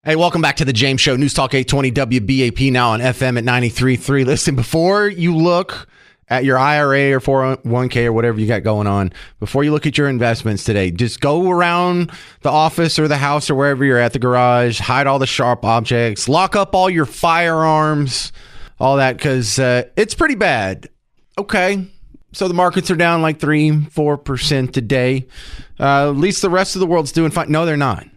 Hey, welcome back to the James Show. News Talk 820 WBAP, now on FM at 93.3. Listen, before you look at your IRA or 401k or whatever you got going on, before you look at your investments today, just go around the office or the house or wherever you're at, the garage, hide all the sharp objects, lock up all your firearms, all that, because it's pretty bad. Okay, so the markets are down like 3-4% today. At least the rest of the world's doing fine. No, they're not.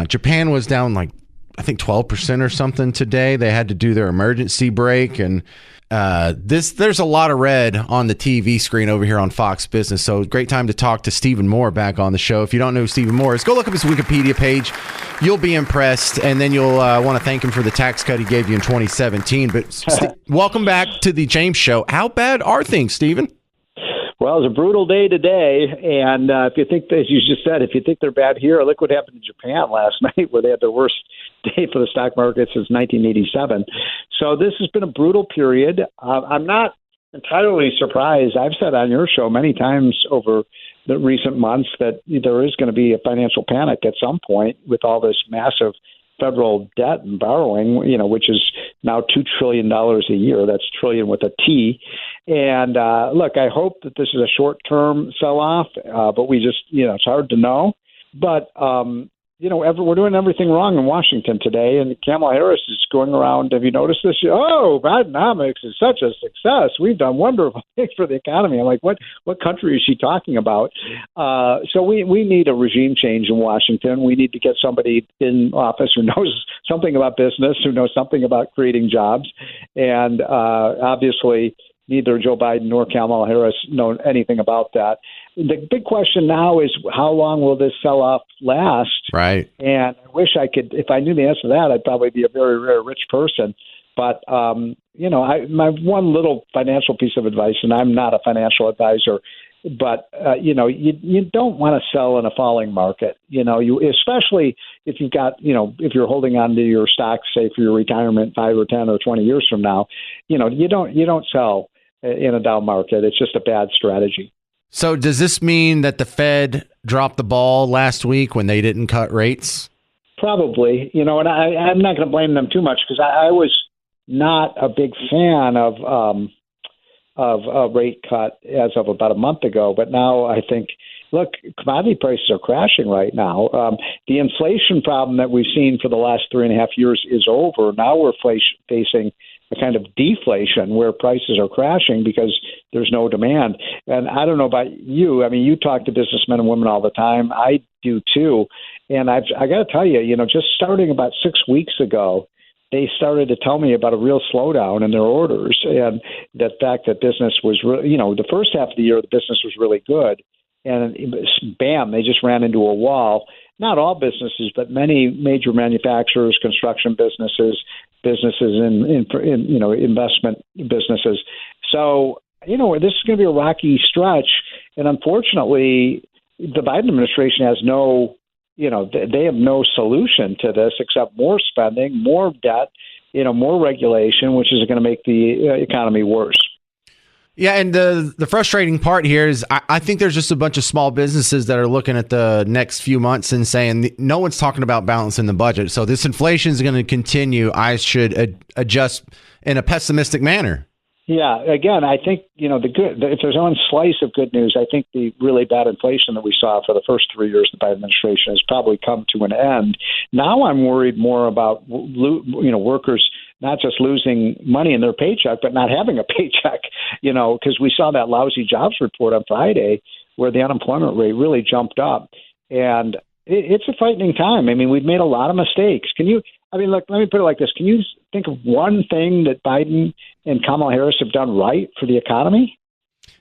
Japan was down like, I think 12% or something today. They had to do their emergency break. And there's a lot of red on the TV screen over here on Fox Business. So great time to talk to Stephen Moore back on the show. If you don't know who Stephen Moore is, go look up his Wikipedia page. You'll be impressed. And then you'll want to thank him for the tax cut he gave you in 2017. But welcome back to the James Show. How bad are things, Stephen? Well, it was a brutal day today, and if you think, as you just said, if you think they're bad here, look what happened in Japan last night, where they had the worst day for the stock market since 1987. So this has been a brutal period. I'm not entirely surprised. I've said on your show many times over the recent months that there is going to be a financial panic at some point with all this massive federal debt and borrowing, which is now $2 trillion a year. That's trillion with a T. And look, I hope that this is a short-term sell-off, but we just, it's hard to know. But, we're doing everything wrong in Washington today, and Kamala Harris is going around. Have you noticed this? Oh, Bidenomics is such a success. We've done wonderful things for the economy. I'm like, what country is she talking about? So we need a regime change in Washington. We need to get somebody in office who knows something about business, who knows something about creating jobs. And obviously, neither Joe Biden nor Kamala Harris know anything about that. The big question now is, how long will this sell-off last? Right. And I wish I could, if I knew the answer to that, I'd probably be a very, very rich person. But, my one little financial piece of advice, and I'm not a financial advisor, but, you don't want to sell in a falling market. Especially if you've got, if you're holding on to your stocks, say, for your retirement 5 or 10 or 20 years from now, you don't sell in a down market. It's just a bad strategy. So does this mean that the Fed dropped the ball last week when they didn't cut rates? Probably, and I'm not going to blame them too much, because I was not a big fan of a rate cut as of about a month ago. But now I think, look, commodity prices are crashing right now. The inflation problem that we've seen for the last 3.5 years is over. Now we're facing a kind of deflation where prices are crashing because there's no demand. And I don't know about you. I mean, you talk to businessmen and women all the time. I do too. And I got to tell you, just starting about 6 weeks ago, they started to tell me about a real slowdown in their orders, and the fact that business was, the first half of the year, the business was really good. And bam, they just ran into a wall. Not all businesses, but many major manufacturers, construction businesses in investment businesses. So, this is going to be a rocky stretch. And unfortunately, the Biden administration has they have no solution to this except more spending, more debt, more regulation, which is going to make the economy worse. Yeah, and the frustrating part here is I think there's just a bunch of small businesses that are looking at the next few months and saying no one's talking about balancing the budget. So this inflation is going to continue. I should adjust in a pessimistic manner. Yeah, again, I think, if there's one slice of good news, I think the really bad inflation that we saw for the first 3 years of the Biden administration has probably come to an end. Now I'm worried more about, workers not just losing money in their paycheck, but not having a paycheck, because we saw that lousy jobs report on Friday where the unemployment rate really jumped up. And it's a frightening time. I mean, we've made a lot of mistakes. Look, let me put it like this. Can you think of one thing that Biden and Kamala Harris have done right for the economy?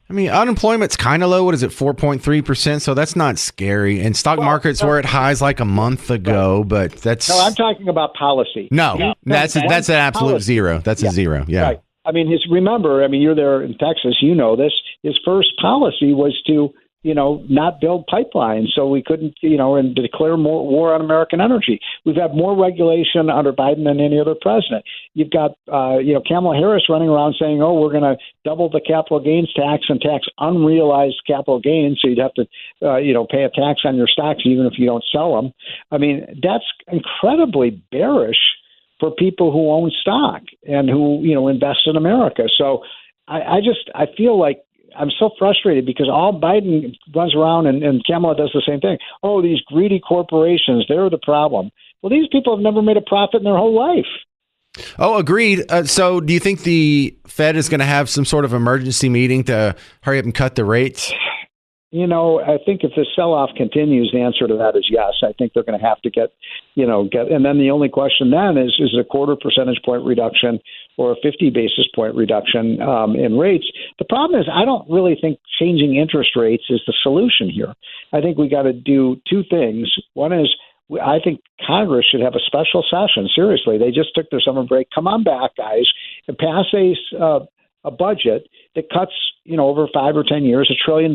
I mean, unemployment's kind of low. What is it, 4.3%? So that's not scary. And stock markets were at highs like a month ago, but that's... No, I'm talking about policy. No, that's an absolute policy. Zero. That's a zero, yeah. Right. I mean, you're there in Texas, this. His first policy was to not build pipelines, so we couldn't, and declare more war on American energy. We've had more regulation under Biden than any other president. You've got, Kamala Harris running around saying, oh, we're going to double the capital gains tax and tax unrealized capital gains, so you'd have to, pay a tax on your stocks even if you don't sell them. I mean, that's incredibly bearish for people who own stock and who, invest in America. So I feel like I'm so frustrated because all Biden runs around and Kamala does the same thing. Oh, these greedy corporations, they're the problem. Well, these people have never made a profit in their whole life. Oh, agreed. So do you think the Fed is going to have some sort of emergency meeting to hurry up and cut the rates? I think if the sell-off continues, the answer to that is yes. I think they're going to have to get, and then the only question then is it a 0.25 percentage point reduction or a 50 basis point reduction in rates? The problem is I don't really think changing interest rates is the solution here. I think we got to do two things. One is I think Congress should have a special session. Seriously, they just took their summer break. Come on back, guys, and pass a budget that cuts, over 5 or 10 years, $1 trillion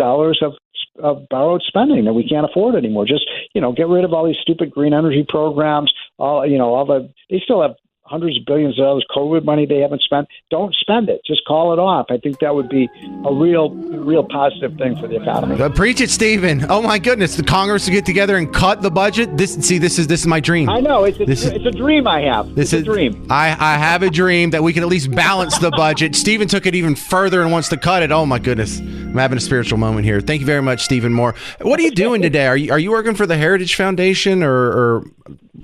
of borrowed spending that we can't afford anymore. Just, get rid of all these stupid green energy programs. They still have hundreds of billions of dollars COVID money they haven't spent. Don't spend it. Just call it off. I think that would be a real positive thing for the economy. Preach it, Stephen. Oh my goodness, the Congress to get together and cut the budget. This is my dream. I know it's a dream I have. It's a dream. I have a dream that we can at least balance the budget. Stephen took it even further and wants to cut it. Oh my goodness, I'm having a spiritual moment here. Thank you very much, Stephen Moore. What are you doing today? Are you working for the Heritage Foundation or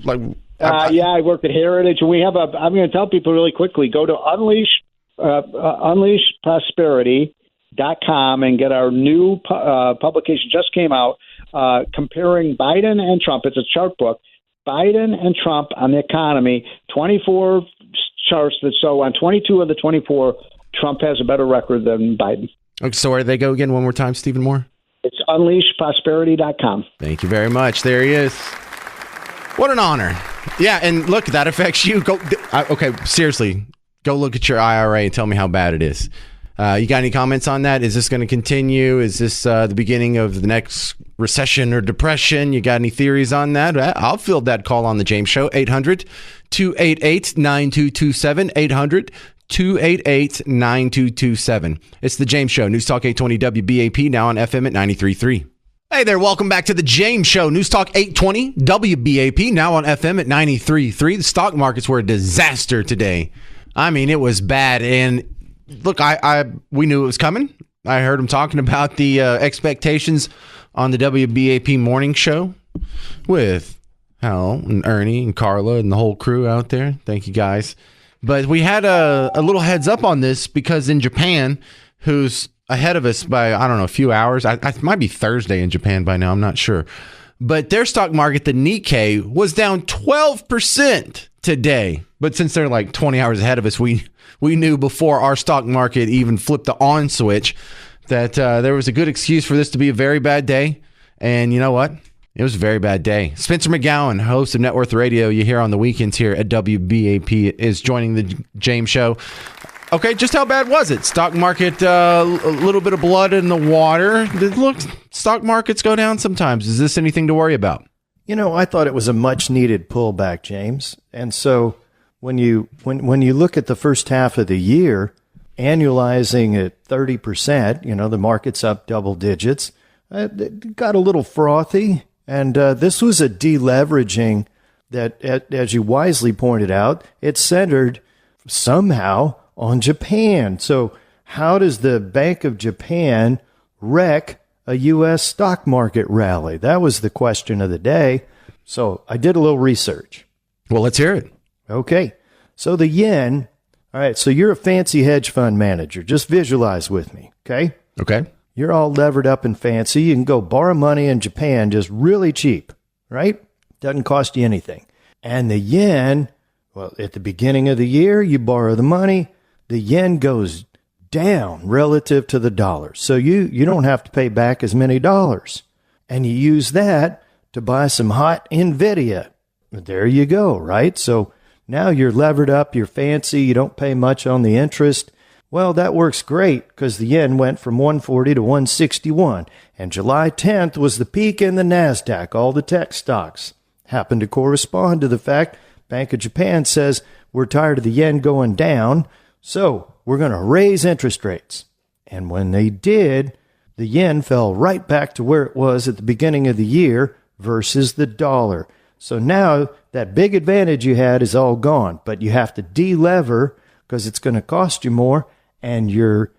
like? I work at Heritage, and we have I'm going to tell people really quickly, go to unleashprosperity.com and get our new publication, just came out, comparing Biden and Trump. It's a chart book, Biden and Trump on the economy, 24 charts that show on 22 of the 24, Trump has a better record than Biden. Okay, so where do they go again one more time, Stephen Moore? It's unleashprosperity.com. Thank you very much. There he is. What an honor. Yeah, and look, that affects you. Okay, seriously, go look at your IRA and tell me how bad it is. You got any comments on that? Is this going to continue? Is this the beginning of the next recession or depression? You got any theories on that? I'll field that call on the James Show, 800-288-9227, 800-288-9227. It's the James Show, News Talk 820 WBAP, now on FM at 93.3. Hey there, welcome back to the James Show, News Talk 820 WBAP, now on FM at 93.3. The stock markets were a disaster today. I mean, it was bad. And look, we knew it was coming. I heard him talking about the expectations on the WBAP morning show with Hal and Ernie and Carla and the whole crew out there. Thank you, guys. But we had a little heads up on this because in Japan, who's ahead of us by, I don't know, a few hours. It might be Thursday in Japan by now. I'm not sure. But their stock market, the Nikkei, was down 12% today. But since they're like 20 hours ahead of us, we knew before our stock market even flipped the on switch that there was a good excuse for this to be a very bad day. And you know what? It was a very bad day. Spencer McGowan, host of Net Worth Radio, you hear on the weekends here at WBAP, is joining the James Show. Okay, just how bad was it? Stock market, a little bit of blood in the water. Look, stock markets go down sometimes. Is this anything to worry about? I thought it was a much needed pullback, James. And so when you look at the first half of the year, annualizing at 30%, the market's up double digits. It got a little frothy, and this was a deleveraging that, as you wisely pointed out, it centered somehow on Japan. So how does the Bank of Japan wreck a U.S. stock market rally? That was the question of the day. So I did a little research. Well, let's hear it. Okay. So the yen, all right, so you're a fancy hedge fund manager. Just visualize with me, okay? Okay. You're all levered up and fancy. You can go borrow money in Japan just really cheap, right? Doesn't cost you anything. And the yen, well, at the beginning of the year, you borrow the money. The yen goes down relative to the dollar. So you don't have to pay back as many dollars. And you use that to buy some hot NVIDIA. There you go, right? So now you're levered up, you're fancy, you don't pay much on the interest. Well, that works great because the yen went from 140 to 161, and July 10th was the peak in the NASDAQ. All the tech stocks happen to correspond to the fact Bank of Japan says we're tired of the yen going down, so we're going to raise interest rates. And when they did, the yen fell right back to where it was at the beginning of the year versus the dollar. So now that big advantage you had is all gone, but you have to de-lever because it's going to cost you more, and you're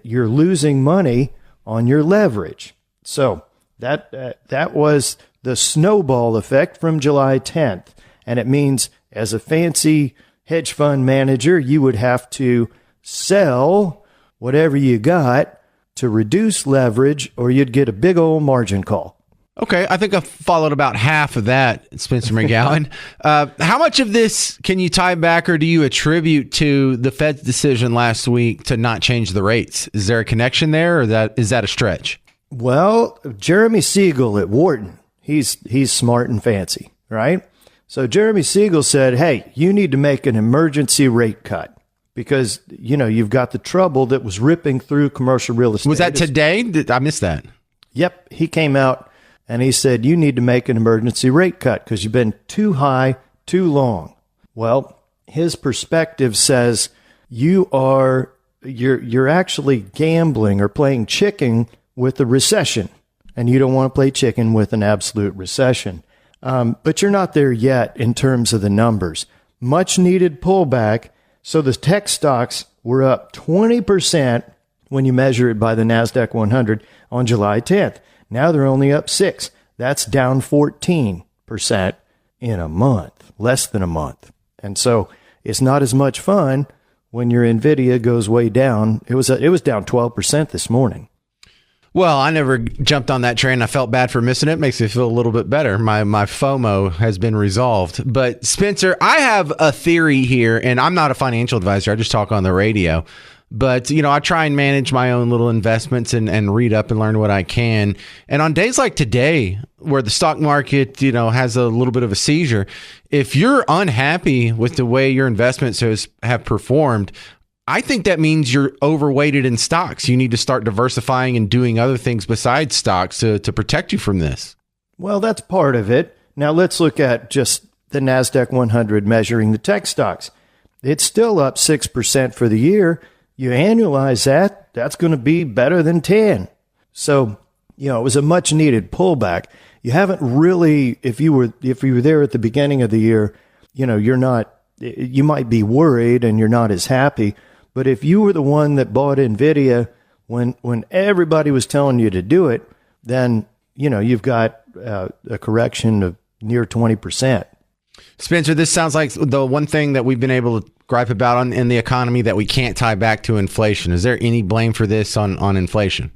losing money on your leverage. So that was the snowball effect from July 10th, and it means as a fancy hedge fund manager, you would have to sell whatever you got to reduce leverage, or you'd get a big old margin call. Okay, I think I followed about half of that, Spencer McGowan. How much of this can you tie back, or do you attribute to the Fed's decision last week to not change the rates? Is there a connection there, or is that a stretch? Well, Jeremy Siegel at Wharton, he's smart and fancy, right? So Jeremy Siegel said, hey, you need to make an emergency rate cut because, you've got the trouble that was ripping through commercial real estate. Was that today? I missed that. Yep, he came out and he said, you need to make an emergency rate cut because you've been too high, too long. Well, his perspective says you're actually gambling or playing chicken with the recession, and you don't want to play chicken with an absolute recession. But you're not there yet in terms of the numbers. Much needed pullback. So the tech stocks were up 20% when you measure it by the NASDAQ 100 on July 10th. Now they're only up 6%. That's down 14% in a month, less than a month. And so it's not as much fun when your NVIDIA goes way down. It was down 12% this morning. Well, I never jumped on that train. I felt bad for missing it. Makes me feel a little bit better. My FOMO has been resolved. But Spencer, I have a theory here, and I'm not a financial advisor. I just talk on the radio. But, I try and manage my own little investments and read up and learn what I can. And on days like today, where the stock market, has a little bit of a seizure, if you're unhappy with the way your investments have performed, I think that means you're overweighted in stocks. You need to start diversifying and doing other things besides stocks to protect you from this. Well, that's part of it. Now let's look at just the NASDAQ 100 measuring the tech stocks. It's still up 6% for the year. You annualize that, that's going to be better than 10. So, it was a much needed pullback. You haven't really, if you were there at the beginning of the year, you might be worried and you're not as happy. But if you were the one that bought NVIDIA when everybody was telling you to do it, then, you've got a correction of near 20%. Spencer, this sounds like the one thing that we've been able to gripe about in the economy that we can't tie back to inflation. Is there any blame for this on inflation?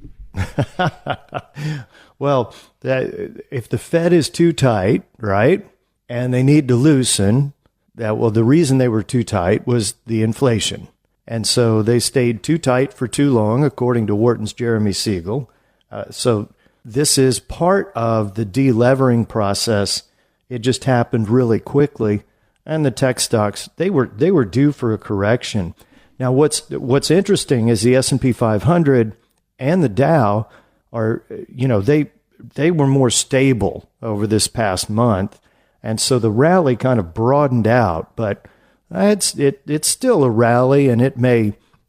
Well, if the Fed is too tight, right, and they need to loosen, the reason they were too tight was the inflation. And so they stayed too tight for too long, according to Wharton's Jeremy Siegel. So this is part of the de-levering process. It just happened really quickly. And the tech stocks, they were due for a correction. Now, what's interesting is the S&P 500 and the Dow are, they were more stable over this past month. And so the rally kind of broadened out, but it's still a rally, and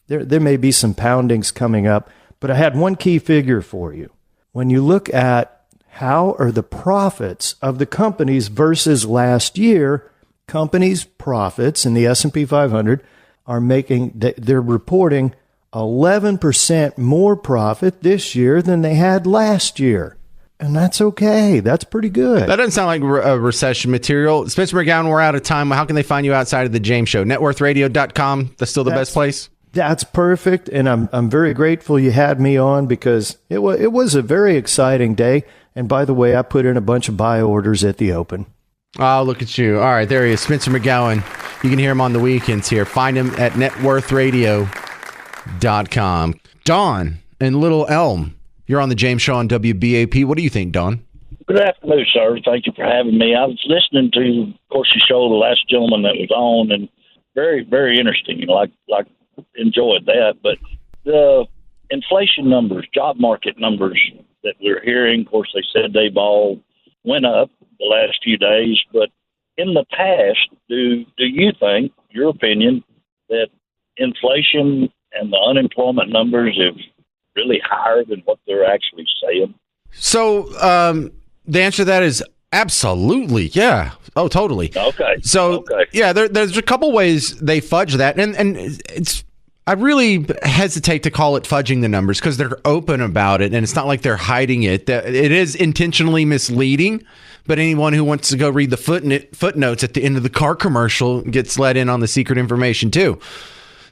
there may be some poundings coming up. But I had one key figure for you. When you look at how are the profits of the companies versus last year, companies' profits in the S&P 500 they're reporting 11% more profit this year than they had last year. And that's okay. That's pretty good. That doesn't sound like a recession material. Spencer McGowan, we're out of time. How can they find you outside of the James Show? Networthradio.com. That's still the best place? That's perfect. And I'm very grateful you had me on because it was a very exciting day. And by the way, I put in a bunch of buy orders at the open. Oh, look at you. All right, there he is, Spencer McGowan. You can hear him on the weekends here. Find him at networthradio.com. Don in Little Elm, you're on the James Show on WBAP. What do you think, Don? Good afternoon, sir. Thank you for having me. I was listening to, of course, your show, the last gentleman that was on, and very, very interesting. Like enjoyed that. But the inflation numbers, job market numbers that we're hearing, of course, they said they've all went up the last few days. But in the past, do you think, your opinion, that inflation and the unemployment numbers have really higher than what they're actually saying? So the answer to that is absolutely, yeah. Oh, totally. Okay. So yeah, there's a couple ways they fudge that, and it's. I really hesitate to call it fudging the numbers because they're open about it, and it's not like they're hiding it. It is intentionally misleading, but anyone who wants to go read the footnotes at the end of the car commercial gets let in on the secret information too.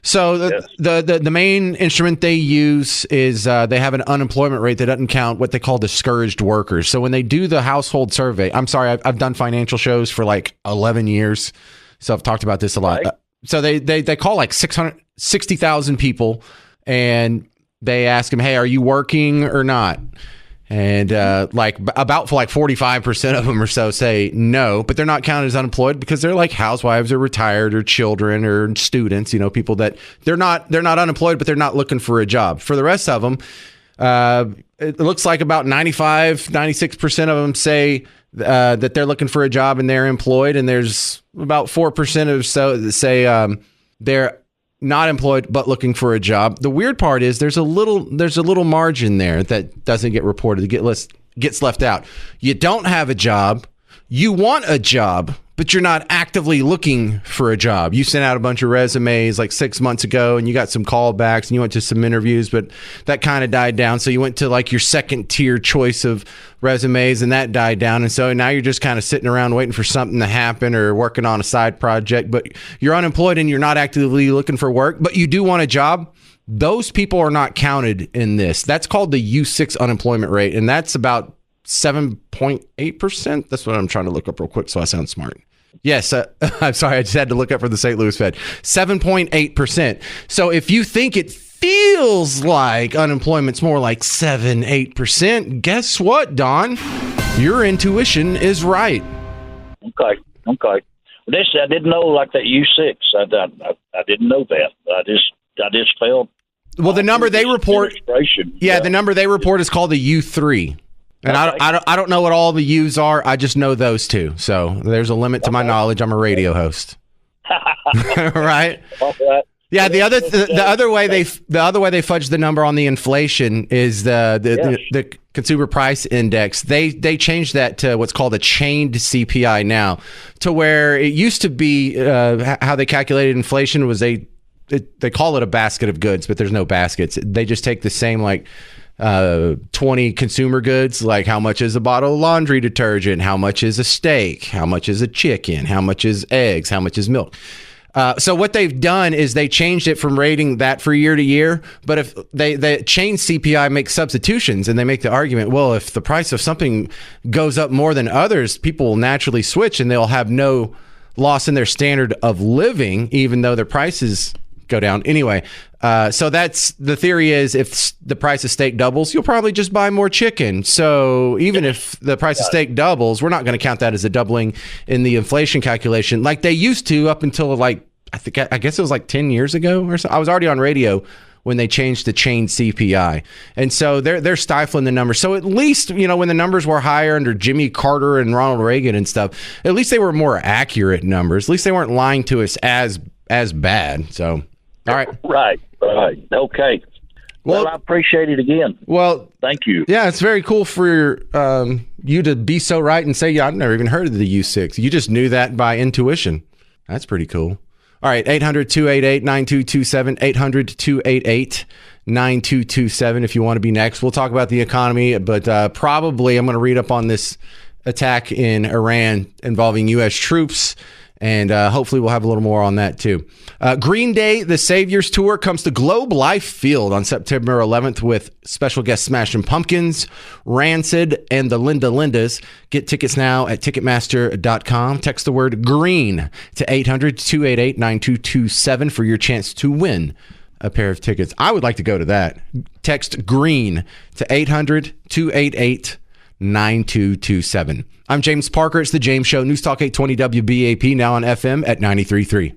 So the main instrument they use is they have an unemployment rate that doesn't count what they call discouraged workers. So when they do the household survey, I'm sorry, I've done financial shows for like 11 years, so I've talked about this a lot. Right. So they call like 660,000 people, and they ask them, hey, are you working or not? And about 45% of them or so say no, but they're not counted as unemployed because they're like housewives or retired or children or students, people that they're not unemployed, but they're not looking for a job. For the rest of them, it looks like about 96% of them say that they're looking for a job and they're employed. And there's about 4% or so that say they're not employed but looking for a job. The weird part is there's a little margin there that doesn't get reported, gets left out. You don't have a job, you want a job, but you're not actively looking for a job. You sent out a bunch of resumes like 6 months ago and you got some callbacks and you went to some interviews, but that kind of died down. So you went to like your second tier choice of resumes and that died down. And so now you're just kind of sitting around waiting for something to happen or working on a side project, but you're unemployed and you're not actively looking for work, but you do want a job. Those people are not counted in this. That's called the U6 unemployment rate. And that's about 7.8%. That's what I'm trying to look up real quick so I sound smart. Yes, I'm sorry. I just had to look up for the St. Louis Fed. 7.8%. So if you think it feels like unemployment's more like 7-8%, guess what, Don? Your intuition is right. Okay. Well, this I didn't know, like that U6. I didn't know that. I just felt. Well, the number they report. Yeah, the number they report is called the U3. And okay. I don't know what all the U's are. I just know those two. So there's a limit to my knowledge. I'm a radio host. Right? Yeah. The other way they fudge the number on the inflation is the consumer price index. They changed that to what's called a chained CPI now, to where it used to be how they calculated inflation was they call it a basket of goods, but there's no baskets. They just take the same 20 consumer goods, like how much is a bottle of laundry detergent, how much is a steak, how much is a chicken, how much is eggs, how much is milk. So what they've done is they changed it from rating that for year to year. But if they change CPI, make substitutions, and they make the argument, well, if the price of something goes up more than others, people will naturally switch and they'll have no loss in their standard of living, even though their prices go down. Anyway, so that's the theory is if the price of steak doubles, you'll probably just buy more chicken. So even if the price of steak doubles, we're not going to count that as a doubling in the inflation calculation like they used to up until I guess it was like 10 years ago or so. I was already on radio when they changed the chained CPI. And so they're stifling the numbers. So at least, when the numbers were higher under Jimmy Carter and Ronald Reagan and stuff, at least they were more accurate numbers. At least they weren't lying to us as bad. So, all right. Right. Okay. Well, I appreciate it again. Well, thank you. Yeah, it's very cool for you to be so right and say, I've never even heard of the U6. You just knew that by intuition. That's pretty cool. All right, 800-288-9227, 800-288-9227 if you want to be next. We'll talk about the economy, but probably I'm going to read up on this attack in Iran involving U.S. troops, and hopefully we'll have a little more on that too. Green Day, the Saviors Tour, comes to Globe Life Field on September 11th with special guests Smashing Pumpkins, Rancid, and the Linda Lindas. Get tickets now at Ticketmaster.com. Text the word GREEN to 800-288-9227 for your chance to win a pair of tickets. I would like to go to that. Text GREEN to 800-288-9227. I'm James Parker. It's The James Show. News Talk 820 WBAP, now on FM at 93.3.